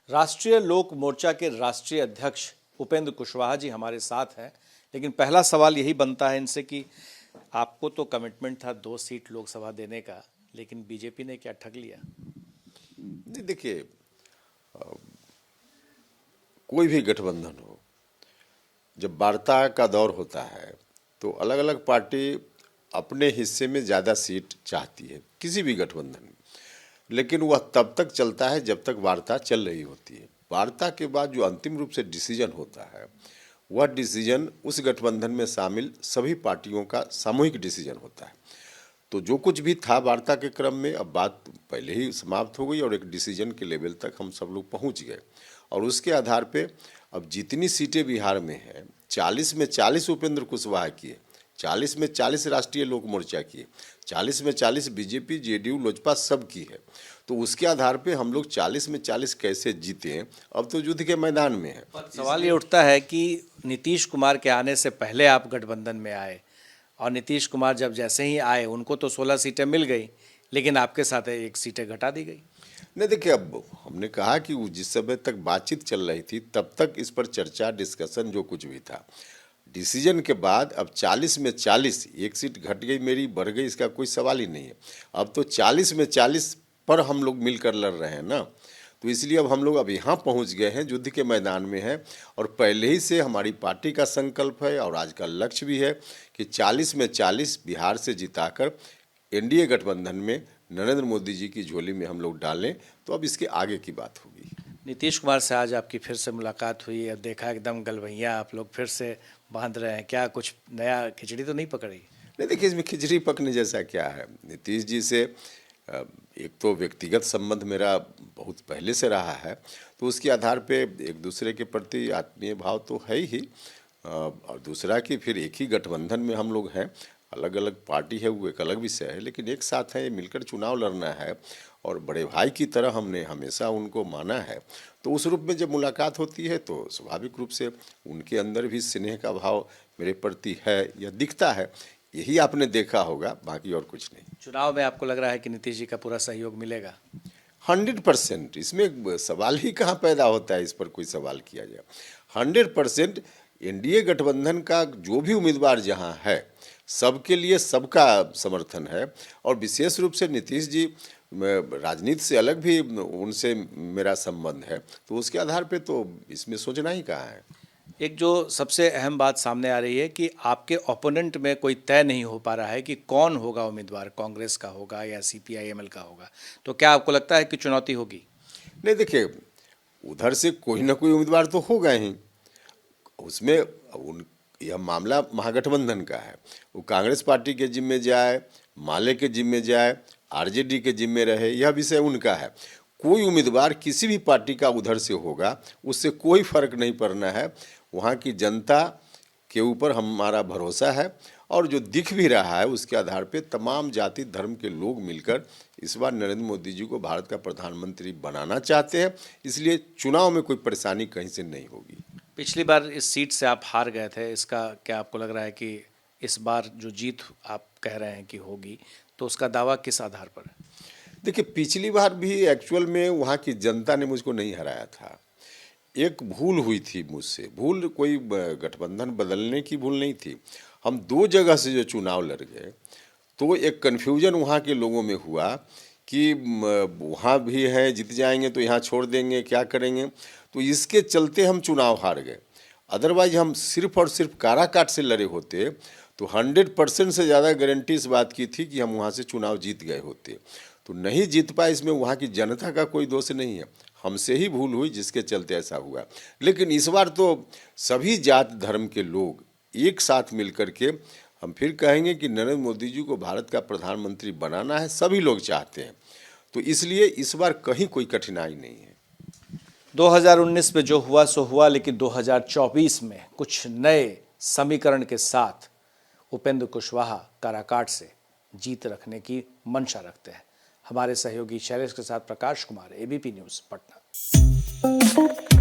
राष्ट्रीय लोक मोर्चा के राष्ट्रीय अध्यक्ष उपेंद्र कुशवाहा जी हमारे साथ हैं। लेकिन पहला सवाल यही बनता है इनसे कि आपको तो कमिटमेंट था 2 सीट लोकसभा देने का, लेकिन बीजेपी ने क्या ठग लिया? नहीं, देखिए, कोई भी गठबंधन हो, जब वार्ता का दौर होता है तो अलग अलग पार्टी अपने हिस्से में ज़्यादा सीट चाहती है, किसी भी गठबंधन में। लेकिन वह तब तक चलता है जब तक वार्ता चल रही होती है। वार्ता के बाद जो अंतिम रूप से डिसीजन होता है, वह डिसीजन उस गठबंधन में शामिल सभी पार्टियों का सामूहिक डिसीजन होता है। तो जो कुछ भी था वार्ता के क्रम में, अब बात पहले ही समाप्त हो गई और एक डिसीजन के लेवल तक हम सब लोग पहुंच गए। और उसके आधार पे अब जितनी सीटें बिहार में हैं, 40 में 40 उपेंद्र कुशवाहा की है, 40 में 40 राष्ट्रीय लोक मोर्चा की है, 40 में 40 बीजेपी, जेडीयू, लोजपा सब की है। तो उसके आधार पे हम लोग 40 में 40 कैसे जीते हैं, अब तो युद्ध के मैदान में है। सवाल ये उठता है कि नीतीश कुमार के आने से पहले आप गठबंधन में आए और नीतीश कुमार जब जैसे ही आए उनको तो 16 सीटें मिल गई, लेकिन आपके साथ 1 सीटें घटा दी गई। नहीं, देखिए, अब हमने कहा कि जिस समय तक बातचीत चल रही थी तब तक इस पर चर्चा, डिस्कशन जो कुछ भी था, डिसीजन के बाद अब 40 में 40, 1 सीट घट गई मेरी, बढ़ गई, इसका कोई सवाल ही नहीं है। अब तो 40 में 40 पर हम लोग मिलकर लड़ रहे हैं ना। तो इसलिए अब हम लोग अब यहाँ पहुँच गए हैं, युद्ध के मैदान में है। और पहले ही से हमारी पार्टी का संकल्प है और आज का लक्ष्य भी है कि 40 में 40 बिहार से जिताकर एनडीए गठबंधन में नरेंद्र मोदी जी की झोली में हम लोग डालें। तो अब इसके आगे की बात होगी। नीतीश कुमार से आज आपकी फिर से मुलाकात हुई, अब देखा एकदम गलवैया आप लोग फिर से बांध रहे हैं, क्या कुछ नया खिचड़ी तो नहीं पकड़ी? नहीं, देखिए, इसमें खिचड़ी पकने जैसा क्या है। नीतीश जी से एक तो व्यक्तिगत संबंध मेरा बहुत पहले से रहा है, तो उसके आधार पे एक दूसरे के प्रति आत्मीय भाव तो है ही। और दूसरा कि फिर एक ही गठबंधन में हम लोग हैं, अलग अलग पार्टी है वो एक अलग विषय है, लेकिन एक साथ है, मिलकर चुनाव लड़ना है और बड़े भाई की तरह हमने हमेशा उनको माना है। तो उस रूप में जब मुलाकात होती है तो स्वाभाविक रूप से उनके अंदर भी स्नेह का भाव मेरे प्रति है या दिखता है। यही आपने देखा होगा, बाकी और कुछ नहीं। चुनाव में आपको लग रहा है कि नीतीश जी का पूरा सहयोग मिलेगा? 100%, इसमें सवाल ही कहाँ पैदा होता है, इस पर कोई सवाल किया जाए। 100% एनडीए गठबंधन का जो भी उम्मीदवार जहाँ है, सबके लिए सबका समर्थन है। और विशेष रूप से नीतीश जी, राजनीति से अलग भी उनसे मेरा संबंध है, तो उसके आधार पे तो इसमें सोचना ही कहाँ है। एक जो सबसे अहम बात सामने आ रही है कि आपके ओपोनेंट में कोई तय नहीं हो पा रहा है कि कौन होगा उम्मीदवार, कांग्रेस का होगा या सीपीआईएमएल का होगा, तो क्या आपको लगता है कि चुनौती होगी? नहीं, देखिए, उधर से कोई ना कोई उम्मीदवार तो होगा ही। उसमें उन यह मामला महागठबंधन का है, वो कांग्रेस पार्टी के जिम्मे जाए, माले के जिम्मे जाए, आरजेडी के जिम्मे रहे, यह विषय उनका है। कोई उम्मीदवार किसी भी पार्टी का उधर से होगा, उससे कोई फर्क नहीं पड़ना है। वहाँ की जनता के ऊपर हमारा भरोसा है और जो दिख भी रहा है उसके आधार पे तमाम जाति धर्म के लोग मिलकर इस बार नरेंद्र मोदी जी को भारत का प्रधानमंत्री बनाना चाहते हैं। इसलिए चुनाव में कोई परेशानी कहीं से नहीं होगी। पिछली बार इस सीट से आप हार गए थे, इसका क्या आपको लग रहा है कि इस बार जो जीत आप कह रहे हैं कि होगी, तो उसका दावा किस आधार पर है? देखिए, पिछली बार भी एक्चुअल में वहाँ की जनता ने मुझको नहीं हराया था। एक भूल हुई थी मुझसे, भूल कोई गठबंधन बदलने की भूल नहीं थी। हम 2 जगह से जो चुनाव लड़ गए, तो एक कन्फ्यूजन वहाँ के लोगों में हुआ कि वहाँ भी है, जीत जाएंगे तो यहाँ छोड़ देंगे, क्या करेंगे। तो इसके चलते हम चुनाव हार गए। अदरवाइज हम सिर्फ और सिर्फ काराकाट से लड़े होते तो 100% से ज़्यादा गारंटी इस बात की थी कि हम वहाँ से चुनाव जीत गए होते। तो नहीं जीत पाए, इसमें वहाँ की जनता का कोई दोष नहीं है, हमसे ही भूल हुई जिसके चलते ऐसा हुआ। लेकिन इस बार तो सभी जात धर्म के लोग एक साथ मिलकर के हम फिर कहेंगे कि नरेंद्र मोदी जी को भारत का प्रधानमंत्री बनाना है, सभी लोग चाहते हैं। तो इसलिए इस बार कहीं कोई कठिनाई नहीं है। 2019 में जो हुआ सो हुआ, लेकिन 2024 में कुछ नए समीकरण के साथ उपेंद्र कुशवाहा काराकाट से जीत रखने की मंशा रखते हैं। हमारे सहयोगी शैलेश के साथ प्रकाश कुमार, एबीपी न्यूज़, पटना।